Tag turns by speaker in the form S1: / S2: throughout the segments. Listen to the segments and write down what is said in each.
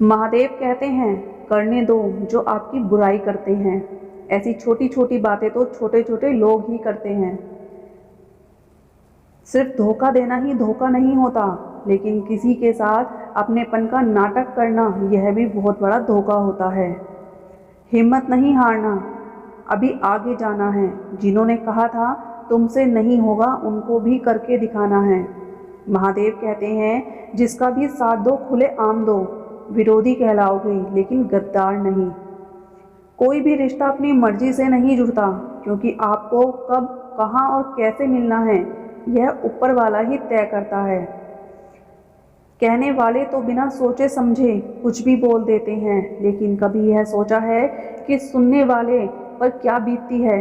S1: महादेव कहते हैं, करने दो जो आपकी बुराई करते हैं। ऐसी छोटी छोटी बातें तो छोटे छोटे लोग ही करते हैं। सिर्फ धोखा देना ही धोखा नहीं होता, लेकिन किसी के साथ अपनेपन का नाटक करना यह भी बहुत बड़ा धोखा होता है। हिम्मत नहीं हारना, अभी आगे जाना है। जिन्होंने कहा था तुमसे नहीं होगा, उनको भी करके दिखाना है। महादेव कहते हैं, जिसका भी साथ दो खुले आम दो, विरोधी कहलाओगे लेकिन गद्दार नहीं। कोई भी रिश्ता अपनी मर्जी से नहीं जुड़ता, क्योंकि आपको कब, कहाँ और कैसे मिलना है यह ऊपर वाला ही तय करता है। कहने वाले तो बिना सोचे समझे कुछ भी बोल देते हैं, लेकिन कभी यह सोचा है कि सुनने वाले पर क्या बीतती है।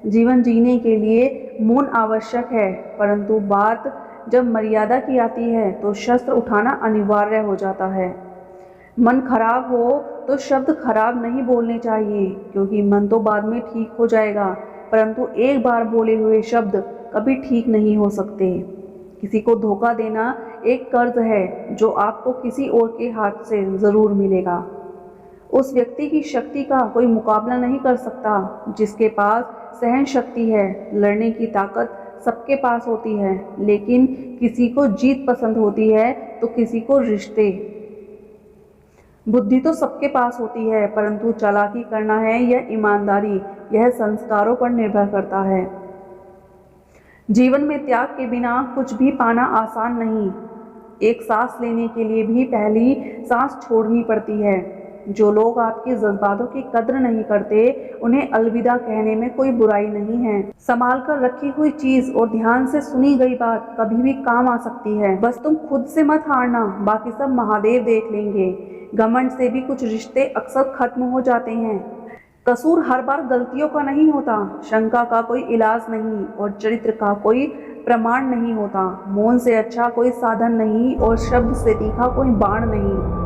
S1: जीवन जीने के लिए मौन आवश्यक है, परंतु बात जब मर्यादा की आती है तो शस्त्र उठाना अनिवार्य हो जाता है। मन खराब हो तो शब्द खराब नहीं बोलने चाहिए, क्योंकि मन तो बाद में ठीक हो जाएगा, परंतु एक बार बोले हुए शब्द कभी ठीक नहीं हो सकते। किसी को धोखा देना एक कर्ज है जो आपको किसी और के हाथ से ज़रूर मिलेगा। उस व्यक्ति की शक्ति का कोई मुकाबला नहीं कर सकता जिसके पास सहन शक्ति है। लड़ने की ताकत सबके पास होती है, लेकिन किसी को जीत पसंद होती है तो किसी को रिश्ते। बुद्धि तो सबके पास होती है, परंतु चालाकी करना है या ईमानदारी, यह संस्कारों पर निर्भर करता है। जीवन में त्याग के बिना कुछ भी पाना आसान नहीं। एक सांस लेने के लिए भी पहली सांस छोड़नी पड़ती है। जो लोग आपके जज्बातों की कद्र नहीं करते, उन्हें अलविदा कहने में कोई बुराई नहीं है। संभाल कर रखी हुई चीज और ध्यान से सुनी गई बात कभी भी काम आ सकती है। बस तुम खुद से मत हारना, बाकी सब महादेव देख लेंगे। घमंड से भी कुछ रिश्ते अक्सर खत्म हो जाते हैं। कसूर हर बार गलतियों का नहीं होता, शंका का कोई इलाज नहीं और चरित्र का कोई प्रमाण नहीं होता। मौन से अच्छा कोई साधन नहीं और शब्द से तीखा कोई बाण नहीं।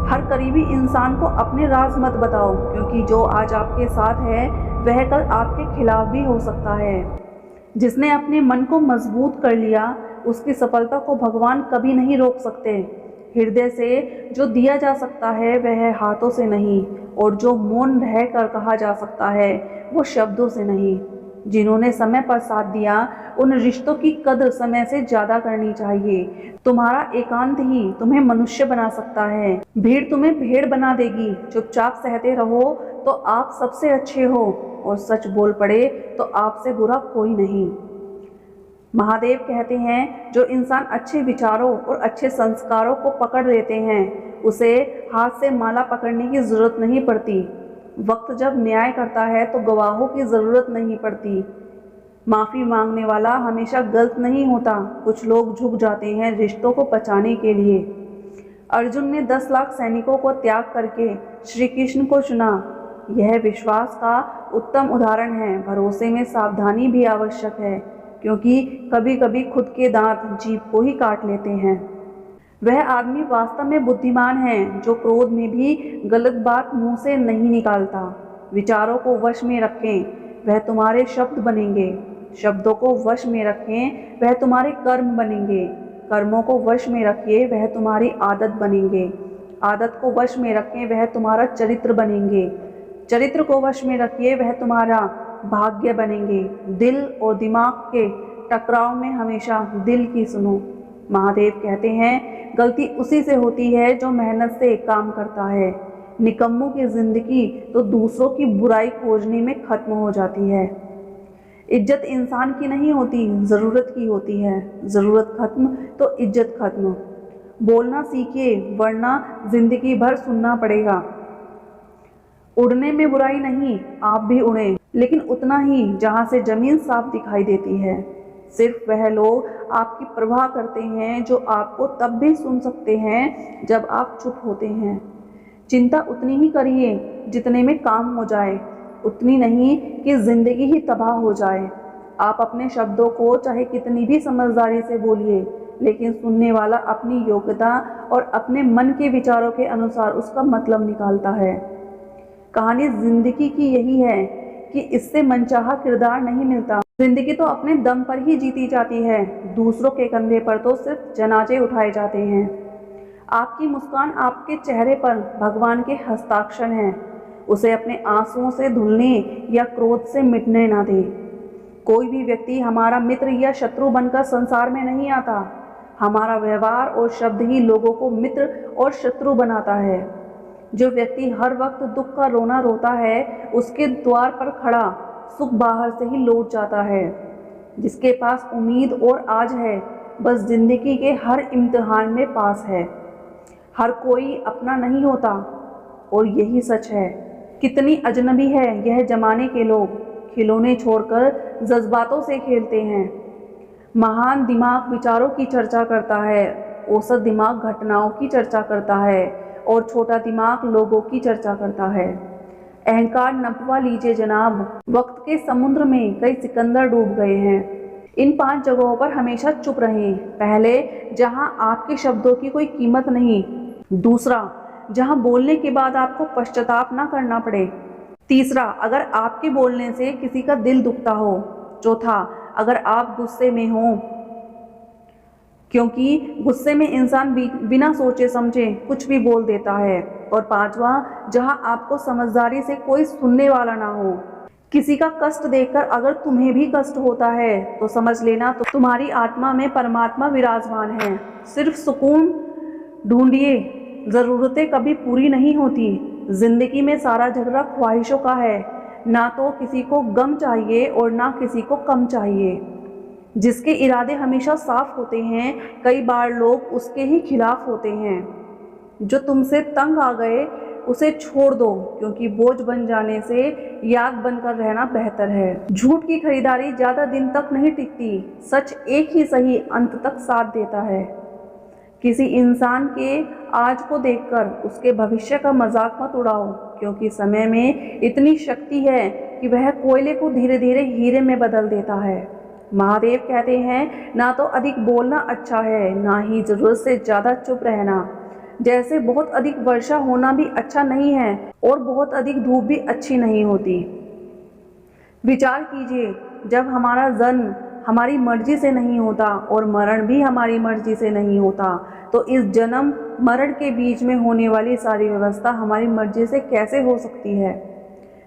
S1: हर करीबी इंसान को अपने राज मत बताओ, क्योंकि जो आज आपके साथ है वह कल आपके खिलाफ भी हो सकता है। जिसने अपने मन को मजबूत कर लिया, उसकी सफलता को भगवान कभी नहीं रोक सकते। हृदय से जो दिया जा सकता है वह हाथों से नहीं, और जो मौन रह कर कहा जा सकता है वो शब्दों से नहीं। जिन्होंने समय पर साथ दिया, उन रिश्तों की कदर समय से ज़्यादा करनी चाहिए। तुम्हारा एकांत ही तुम्हें मनुष्य बना सकता है। भीड़ तुम्हें भेड़ बना देगी। चुपचाप सहते रहो तो आप सबसे अच्छे हो, और सच बोल पड़े तो आपसे बुरा कोई नहीं। महादेव कहते हैं, जो इंसान अच्छे विचारों और अच्छे संस्कारों को पकड़ लेते हैं, उसे हाथ से माला पकड़ने की ज़रूरत नहीं पड़ती। वक्त जब न्याय करता है तो गवाहों की ज़रूरत नहीं पड़ती। माफ़ी मांगने वाला हमेशा गलत नहीं होता। कुछ लोग झुक जाते हैं रिश्तों को बचाने के लिए। अर्जुन ने 10 लाख सैनिकों को त्याग करके श्री कृष्ण को चुना। यह विश्वास का उत्तम उदाहरण है। भरोसे में सावधानी भी आवश्यक है, क्योंकि कभी कभी खुद के दांत जीभ को ही काट लेते हैं। वह आदमी वास्तव में बुद्धिमान है जो क्रोध में भी गलत बात मुंह से नहीं निकालता। विचारों को वश में रखें, वह तुम्हारे शब्द बनेंगे। शब्दों को वश में रखें, वह तुम्हारे कर्म बनेंगे। कर्मों को वश में रखिए, वह तुम्हारी आदत बनेंगे। आदत को वश में रखें, वह तुम्हारा चरित्र बनेंगे। चरित्र को वश में रखिए, वह तुम्हारा भाग्य बनेंगे। दिल और दिमाग के टकराव में हमेशा दिल की सुनो। महादेव कहते हैं, गलती उसी से होती है जो मेहनत से काम करता है। निकम्मों की जिंदगी तो दूसरों की बुराई खोजने में खत्म हो जाती है। इज्जत इंसान की नहीं होती, ज़रूरत की होती है। ज़रूरत खत्म तो इज्जत खत्म। बोलना सीखिए, वरना जिंदगी भर सुनना पड़ेगा। उड़ने में बुराई नहीं, आप भी उड़ें, लेकिन उतना ही जहाँ से ज़मीन साफ दिखाई देती है। सिर्फ वह लोग आपकी परवाह करते हैं जो आपको तब भी सुन सकते हैं जब आप चुप होते हैं। चिंता उतनी ही करिए जितने में काम हो जाए, उतनी नहीं कि ज़िंदगी ही तबाह हो जाए। आप अपने शब्दों को चाहे कितनी भी समझदारी से बोलिए, लेकिन सुनने वाला अपनी योग्यता और अपने मन के विचारों के अनुसार उसका मतलब निकालता है। कहानी जिंदगी की यही है कि इससे मनचाहा किरदार नहीं मिलता। जिंदगी तो अपने दम पर ही जीती जाती है। दूसरों के कंधे पर तो सिर्फ जनाजे उठाए जाते हैं। आपकी मुस्कान आपके चेहरे पर भगवान के हस्ताक्षर हैं। उसे अपने आंसुओं से धुलने या क्रोध से मिटने ना दें। कोई भी व्यक्ति हमारा मित्र या शत्रु बनकर संसार में नहीं आता। हमारा व्यवहार और शब्द ही लोगों को मित्र और शत्रु बनाता है। जो व्यक्ति हर वक्त दुख का रोना रोता है, उसके द्वार पर खड़ा सुख बाहर से ही लौट जाता है। जिसके पास उम्मीद और आज है, बस जिंदगी के हर इम्तिहान में पास है। हर कोई अपना नहीं होता, और यही सच है। कितनी अजनबी है यह जमाने के लोग, खिलौने छोड़कर जज्बातों से खेलते हैं। महान दिमाग विचारों की चर्चा करता है, औसत दिमाग घटनाओं की चर्चा करता है, और छोटा दिमाग लोगों की चर्चा करता है। अहंकार नपवा लीजिए जनाब, वक्त के समुद्र में कई सिकंदर डूब गए हैं। इन 5 जगहों पर हमेशा चुप रहें। पहले, जहां आपके शब्दों की कोई कीमत नहीं। दूसरा, जहां बोलने के बाद आपको पश्चाताप ना करना पड़े। तीसरा, अगर आपके बोलने से किसी का दिल दुखता हो। चौथा, अगर आप गुस्से में हो, क्योंकि गुस्से में इंसान बिना सोचे समझे कुछ भी बोल देता है। और पांचवा, जहां आपको समझदारी से कोई सुनने वाला ना हो। किसी का कष्ट देखकर अगर तुम्हें भी कष्ट होता है तो समझ लेना तो तुम्हारी आत्मा में परमात्मा विराजमान है। सिर्फ सुकून ढूंढिए, ज़रूरतें कभी पूरी नहीं होती। जिंदगी में सारा झगड़ा ख्वाहिशों का है। ना तो किसी को गम चाहिए और ना किसी को कम चाहिए। जिसके इरादे हमेशा साफ होते हैं, कई बार लोग उसके ही खिलाफ होते हैं। जो तुमसे तंग आ गए उसे छोड़ दो, क्योंकि बोझ बन जाने से याद बनकर रहना बेहतर है। झूठ की खरीदारी ज़्यादा दिन तक नहीं टिकती। सच एक ही सही अंत तक साथ देता है। किसी इंसान के आज को देखकर उसके भविष्य का मजाक मत उड़ाओ, क्योंकि समय में इतनी शक्ति है कि वह कोयले को धीरे धीरे हीरे में बदल देता है। महादेव कहते हैं, ना तो अधिक बोलना अच्छा है, ना ही जरूरत से ज़्यादा चुप रहना। जैसे बहुत अधिक वर्षा होना भी अच्छा नहीं है और बहुत अधिक धूप भी अच्छी नहीं होती। विचार कीजिए, जब हमारा जन्म हमारी मर्जी से नहीं होता और मरण भी हमारी मर्जी से नहीं होता, तो इस जन्म मरण के बीच में होने वाली सारी व्यवस्था हमारी मर्जी से कैसे हो सकती है।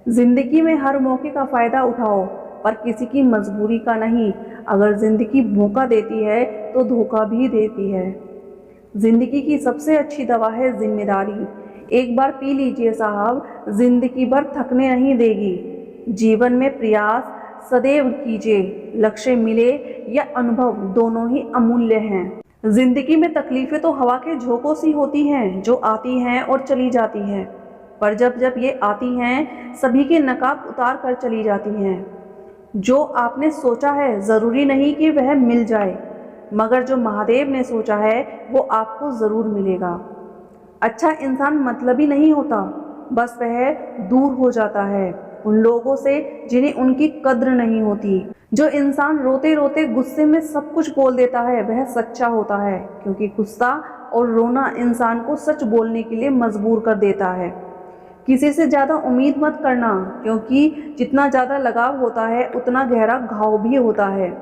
S1: जिंदगी में हर मौके का फ़ायदा उठाओ, पर किसी की मजबूरी का नहीं। अगर ज़िंदगी मौका देती है तो धोखा भी देती है। ज़िंदगी की सबसे अच्छी दवा है जिम्मेदारी। एक बार पी लीजिए साहब, ज़िंदगी भर थकने नहीं देगी। जीवन में प्रयास सदैव कीजिए। लक्ष्य मिले या अनुभव, दोनों ही अमूल्य हैं। जिंदगी में तकलीफें तो हवा के झोंकों सी होती हैं, जो आती हैं और चली जाती हैं। पर जब जब ये आती हैं, सभी के नकाब उतार कर चली जाती हैं। जो आपने सोचा है ज़रूरी नहीं कि वह मिल जाए, मगर जो महादेव ने सोचा है वो आपको ज़रूर मिलेगा। अच्छा इंसान मतलबी नहीं होता, बस वह दूर हो जाता है उन लोगों से जिन्हें उनकी कद्र नहीं होती। जो इंसान रोते रोते गुस्से में सब कुछ बोल देता है वह सच्चा होता है, क्योंकि गुस्सा और रोना इंसान को सच बोलने के लिए मजबूर कर देता है। किसी से ज़्यादा उम्मीद मत करना, क्योंकि जितना ज़्यादा लगाव होता है उतना गहरा घाव भी होता है।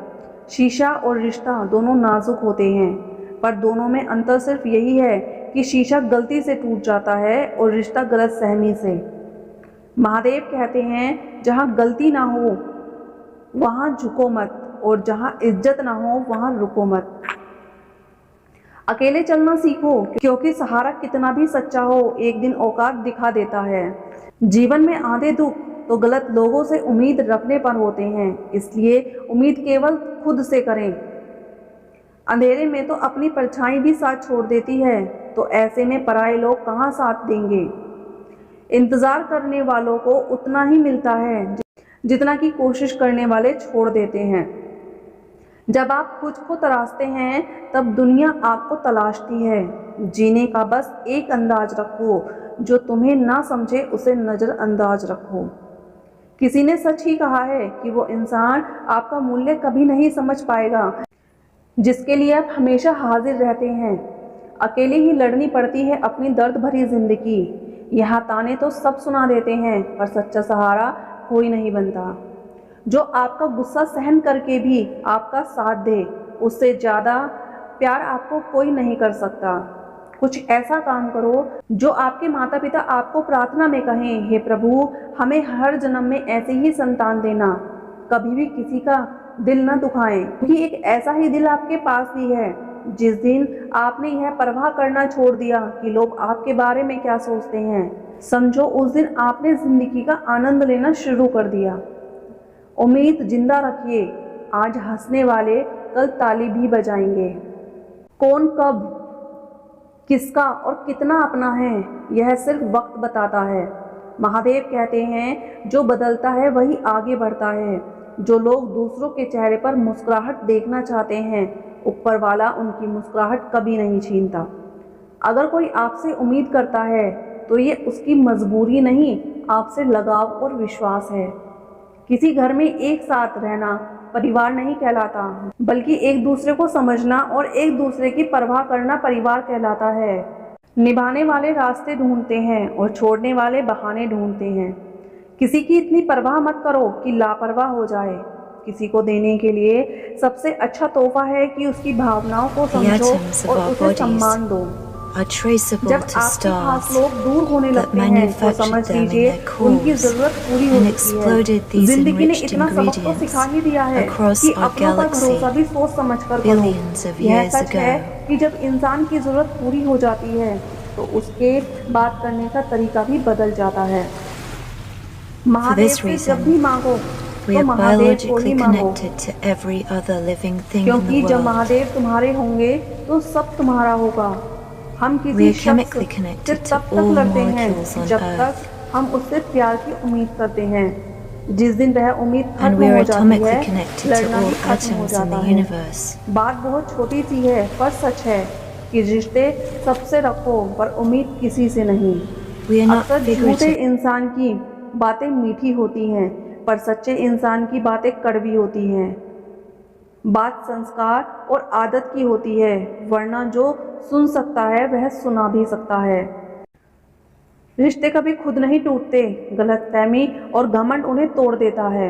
S1: शीशा और रिश्ता दोनों नाजुक होते हैं, पर दोनों में अंतर सिर्फ यही है कि शीशा गलती से टूट जाता है और रिश्ता गलत सहमी से। महादेव कहते हैं, जहाँ गलती ना हो वहाँ झुको मत, और जहाँ इज्जत ना हो वहाँ रुको मत। अकेले चलना सीखो, क्योंकि सहारा कितना भी सच्चा हो एक दिन औकात दिखा देता है। जीवन में आधे दुख तो गलत लोगों से उम्मीद रखने पर होते हैं, इसलिए उम्मीद केवल खुद से करें। अंधेरे में तो अपनी परछाई भी साथ छोड़ देती है, तो ऐसे में पराये लोग कहाँ साथ देंगे। इंतज़ार करने वालों को उतना ही मिलता है जितना कि कोशिश करने वाले छोड़ देते हैं। जब आप खुद को तराशते हैं तब दुनिया आपको तलाशती है। जीने का बस एक अंदाज रखो, जो तुम्हें ना समझे उसे नज़रअंदाज रखो। किसी ने सच ही कहा है कि वो इंसान आपका मूल्य कभी नहीं समझ पाएगा जिसके लिए आप हमेशा हाजिर रहते हैं। अकेले ही लड़नी पड़ती है अपनी दर्द भरी जिंदगी। यहाँ ताने तो सब सुना देते हैं, पर सच्चा सहारा कोई नहीं बनता। जो आपका गुस्सा सहन करके भी आपका साथ दे, उससे ज़्यादा प्यार आपको कोई नहीं कर सकता। कुछ ऐसा काम करो जो आपके माता पिता आपको प्रार्थना में कहें, हे प्रभु हमें हर जन्म में ऐसे ही संतान देना, कभी भी किसी का दिल न दुखाएं, क्योंकि एक ऐसा ही दिल आपके पास भी है। जिस दिन आपने यह परवाह करना छोड़ दिया कि लोग आपके बारे में क्या सोचते हैं, समझो उस दिन आपने जिंदगी का आनंद लेना शुरू कर दिया। उम्मीद जिंदा रखिए, आज हंसने वाले कल ताली भी बजाएंगे। कौन कब किसका और कितना अपना है, यह सिर्फ वक्त बताता है। महादेव कहते हैं जो बदलता है वही आगे बढ़ता है। जो लोग दूसरों के चेहरे पर मुस्कुराहट देखना चाहते हैं, ऊपर वाला उनकी मुस्कुराहट कभी नहीं छीनता। अगर कोई आपसे उम्मीद करता है तो ये उसकी मजबूरी नहीं, आपसे लगाव और विश्वास है। किसी घर में एक साथ रहना परिवार नहीं कहलाता, बल्कि एक दूसरे को समझना और एक दूसरे की परवाह करना परिवार कहलाता है। निभाने वाले रास्ते ढूंढते हैं और छोड़ने वाले बहाने ढूंढते हैं। किसी की इतनी परवाह मत करो कि लापरवाह हो जाए। किसी को देने के लिए सबसे अच्छा तोहफा है कि उसकी भावनाओं को समझो और उसे सम्मान दो। जब आपके पास लोग दूर होने लगते हैं तो समझ लीजिए उनकी जरूरत पूरी हो चुकी है। जिंदगी ने इतना सबक तो सिखा ही दिया है कि अपनों पर भरोसा भी सोच समझ कर करो। यह सच है कि जब इंसान की जरूरत पूरी हो जाती है तो उसके बात करने का तरीका भी बदल जाता है। महादेव से जब भी मांगो तो महादेव को ही मांगो, क्योंकि जब महादेव तुम्हारे होंगे तो सब तुम्हारा होगा। हम किसी शख्स से तब तक लड़ते हैं जब तक हम उससे प्यार की उम्मीद करते हैं। जिस दिन वह उम्मीद खत्म हो जाती है, लड़ना भी खत्म हो जाता है। बात बहुत छोटी सी है पर सच है कि रिश्ते सबसे रखो पर उम्मीद किसी से नहीं। अक्सर झूठे इंसान की बातें मीठी होती हैं पर सच्चे इंसान की बातें कड़वी होती हैं। बात संस्कार और आदत की होती है, वरना जो सुन सकता है वह सुना भी सकता है। रिश्ते कभी खुद नहीं टूटते, गलतफहमी और घमंड उन्हें तोड़ देता है।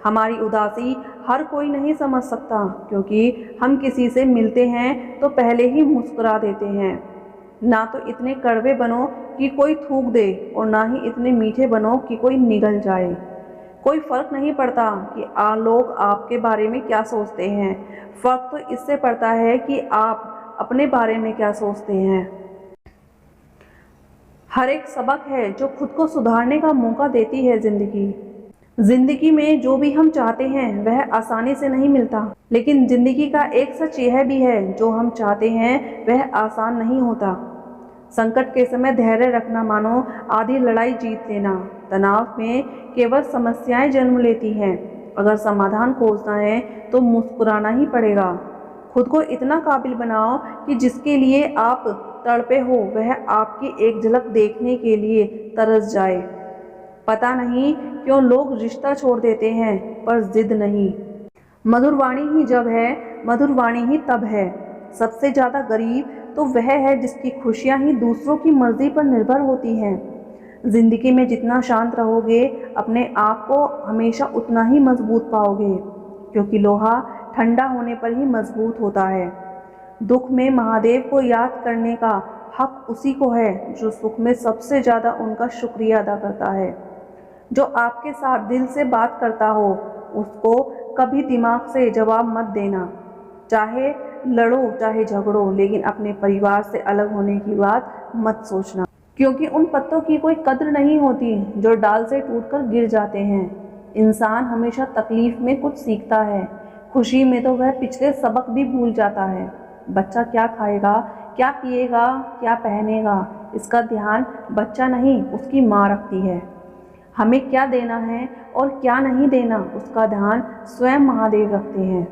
S1: हमारी उदासी हर कोई नहीं समझ सकता, क्योंकि हम किसी से मिलते हैं तो पहले ही मुस्कुरा देते हैं। ना तो इतने कड़वे बनो कि कोई थूक दे और ना ही इतने मीठे बनो कि कोई निगल जाए। कोई फर्क नहीं पड़ता कि लोग आपके बारे में क्या सोचते हैं, फर्क तो इससे पड़ता है कि आप अपने बारे में क्या सोचते हैं। हर एक सबक है जो खुद को सुधारने का मौका देती है जिंदगी में जो भी हम चाहते हैं वह आसानी से नहीं मिलता, लेकिन जिंदगी का एक सच यह भी है जो हम चाहते हैं वह आसान नहीं होता। संकट के समय धैर्य रखना मानो आधी लड़ाई जीत लेना। तनाव में केवल समस्याएं जन्म लेती हैं। अगर समाधान खोजना है तो मुस्कुराना ही पड़ेगा। खुद को इतना काबिल बनाओ कि जिसके लिए आप तड़पे हो वह आपकी एक झलक देखने के लिए तरस जाए। पता नहीं क्यों लोग रिश्ता छोड़ देते हैं पर जिद नहीं। मधुरवाणी ही जब है, मधुरवाणी ही तब है। सबसे ज़्यादा गरीब तो वह है जिसकी खुशियां ही दूसरों की मर्जी पर निर्भर होती हैं। जिंदगी में जितना शांत रहोगे अपने आप को हमेशा उतना ही मजबूत पाओगे, क्योंकि लोहा ठंडा होने पर ही मजबूत होता है। दुख में महादेव को याद करने का हक उसी को है जो सुख में सबसे ज़्यादा उनका शुक्रिया अदा करता है। जो आपके साथ दिल से बात करता हो उसको कभी दिमाग से जवाब मत देना। चाहे लड़ो चाहे झगड़ो, लेकिन अपने परिवार से अलग होने की बात मत सोचना, क्योंकि उन पत्तों की कोई कद्र नहीं होती जो डाल से टूटकर गिर जाते हैं। इंसान हमेशा तकलीफ में कुछ सीखता है, खुशी में तो वह पिछले सबक भी भूल जाता है। बच्चा क्या खाएगा, क्या पिएगा, क्या पहनेगा, इसका ध्यान बच्चा नहीं उसकी माँ रखती है। हमें क्या देना है और क्या नहीं देना उसका ध्यान स्वयं महादेव रखते हैं।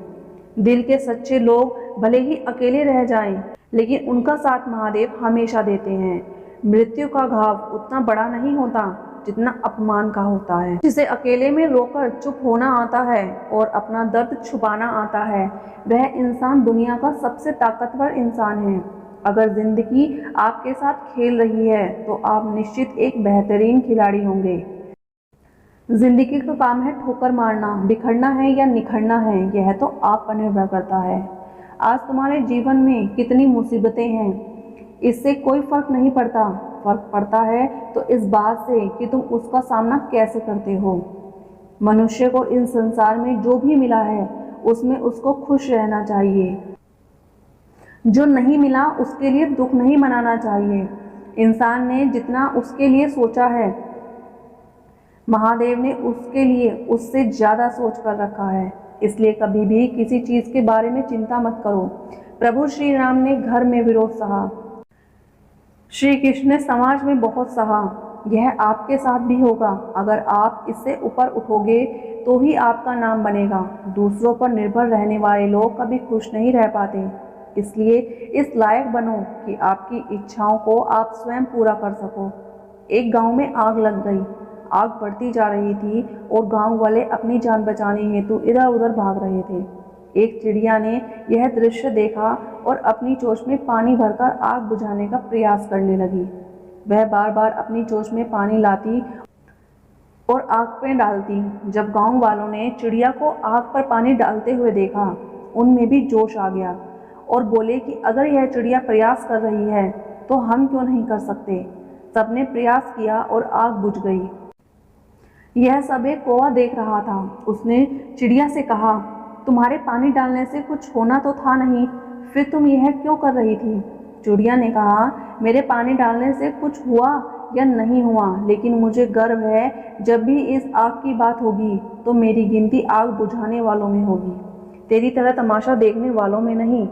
S1: दिल के सच्चे लोग भले ही अकेले रह जाएं, लेकिन उनका साथ महादेव हमेशा देते हैं। मृत्यु का घाव उतना बड़ा नहीं होता जितना अपमान का होता है। जिसे अकेले में रोकर चुप होना आता है और अपना दर्द छुपाना आता है, वह इंसान दुनिया का सबसे ताकतवर इंसान है। अगर जिंदगी आपके साथ खेल रही है तो आप निश्चित एक बेहतरीन खिलाड़ी होंगे। जिंदगी का काम है ठोकर मारना, बिखरना है या निखरना है यह तो आप पर निर्भर करता है। आज तुम्हारे जीवन में कितनी मुसीबतें हैं, इससे कोई फर्क नहीं पड़ता। फर्क पड़ता है तो इस बात से कि तुम उसका सामना कैसे करते हो। मनुष्य को इस संसार में जो भी मिला है उसमें उसको खुश रहना चाहिए। जो नहीं मिला उसके लिए दुख नहीं मनाना चाहिए। इंसान ने जितना उसके लिए सोचा है, महादेव ने उसके लिए उससे ज़्यादा सोच कर रखा है। इसलिए कभी भी किसी चीज़ के बारे में चिंता मत करो। प्रभु श्री राम ने घर में विरोध सहा, श्री कृष्ण ने समाज में बहुत सहा। यह आपके साथ भी होगा। अगर आप इससे ऊपर उठोगे तो ही आपका नाम बनेगा। दूसरों पर निर्भर रहने वाले लोग कभी खुश नहीं रह पाते। इसलिए इस लायक बनो कि आपकी इच्छाओं को आप स्वयं पूरा कर सको। एक गांव में आग लग गई। आग बढ़ती जा रही थी और गांव वाले अपनी जान बचाने हेतु इधर उधर भाग रहे थे। एक चिड़िया ने यह दृश्य देखा और अपनी चोंच में पानी भरकर आग बुझाने का प्रयास करने लगी। वह बार बार अपनी चोंच में पानी लाती और आग में डालती। जब गांव वालों ने चिड़िया को आग पर पानी डालते हुए देखा, उनमें भी जोश आ गया और बोले कि अगर यह चिड़िया प्रयास कर रही है तो हम क्यों नहीं कर सकते। सबने प्रयास किया और आग बुझ गई। यह सब एक कौवा देख रहा था। उसने चिड़िया से कहा, तुम्हारे पानी डालने से कुछ होना तो था नहीं, फिर तुम यह क्यों कर रही थी। चिड़िया ने कहा, मेरे पानी डालने से कुछ हुआ या नहीं हुआ, लेकिन मुझे गर्व है जब भी इस आग की बात होगी तो मेरी गिनती आग बुझाने वालों में होगी, तेरी तरह तमाशा देखने वालों में नहीं।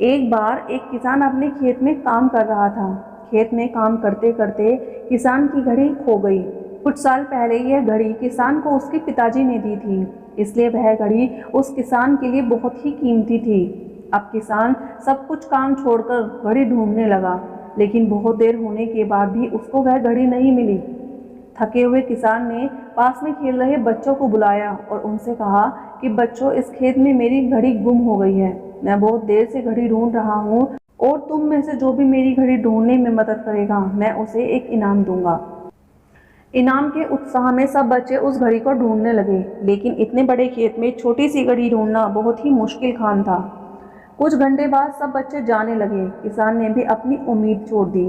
S1: एक बार एक किसान अपने खेत में काम कर रहा था। खेत में काम करते करते किसान की घड़ी खो गई। कुछ साल पहले यह घड़ी किसान को उसके पिताजी ने दी थी, इसलिए वह घड़ी उस किसान के लिए बहुत ही कीमती थी। अब किसान सब कुछ काम छोड़कर घड़ी ढूंढने लगा, लेकिन बहुत देर होने के बाद भी उसको वह घड़ी नहीं मिली। थके हुए किसान ने पास में खेल रहे बच्चों को बुलाया और उनसे कहा कि बच्चों, इस खेत में मेरी घड़ी गुम हो गई है। मैं बहुत देर से घड़ी ढूंढ रहा हूँ और तुम में से जो भी मेरी घड़ी ढूंढने में मदद करेगा मैं उसे एक इनाम दूंगा। इनाम के उत्साह में सब बच्चे उस घड़ी को ढूंढने लगे, लेकिन इतने बड़े खेत में छोटी सी घड़ी ढूंढना बहुत ही मुश्किल काम था। कुछ घंटे बाद सब बच्चे जाने लगे। किसान ने भी अपनी उम्मीद छोड़ दी।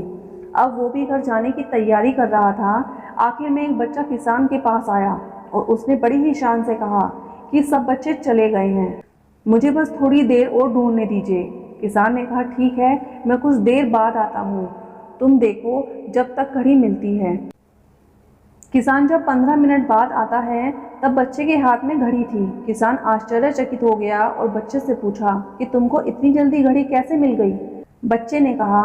S1: अब वो भी घर जाने की तैयारी कर रहा था। आखिर में एक बच्चा किसान के पास आया और उसने बड़ी ही शान से कहा कि सब बच्चे चले गए हैं, मुझे बस थोड़ी देर और ढूंढने दीजिए। किसान ने कहा, ठीक है, मैं कुछ देर बाद आता हूँ, तुम देखो जब तक घड़ी मिलती है। किसान जब 15 मिनट बाद आता है तब बच्चे के हाथ में घड़ी थी। किसान आश्चर्यचकित हो गया और बच्चे से पूछा कि तुमको इतनी जल्दी घड़ी कैसे मिल गई। बच्चे ने कहा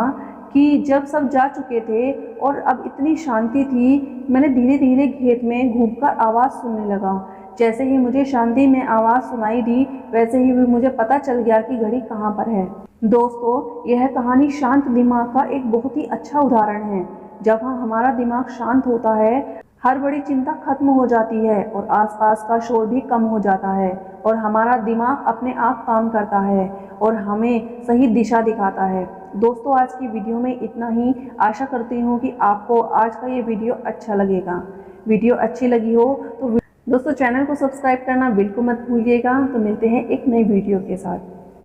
S1: कि जब सब जा चुके थे और अब इतनी शांति थी, मैंने धीरे धीरे खेत में घूमकर आवाज़ सुनने लगा। जैसे ही मुझे शांति में आवाज़ सुनाई दी वैसे ही मुझे पता चल गया कि घड़ी कहाँ पर है। दोस्तों, यह कहानी शांत दिमाग का एक बहुत ही अच्छा उदाहरण है। जब हमारा दिमाग शांत होता है, हर बड़ी चिंता खत्म हो जाती है और आसपास का शोर भी कम हो जाता है और हमारा दिमाग अपने आप काम करता है और हमें सही दिशा दिखाता है। दोस्तों, आज की वीडियो में इतना ही। आशा करती हूँ कि आपको आज का ये वीडियो अच्छा लगेगा। वीडियो अच्छी लगी हो तो दोस्तों चैनल को सब्सक्राइब करना बिल्कुल मत भूलिएगा। तो मिलते हैं एक नई वीडियो के साथ।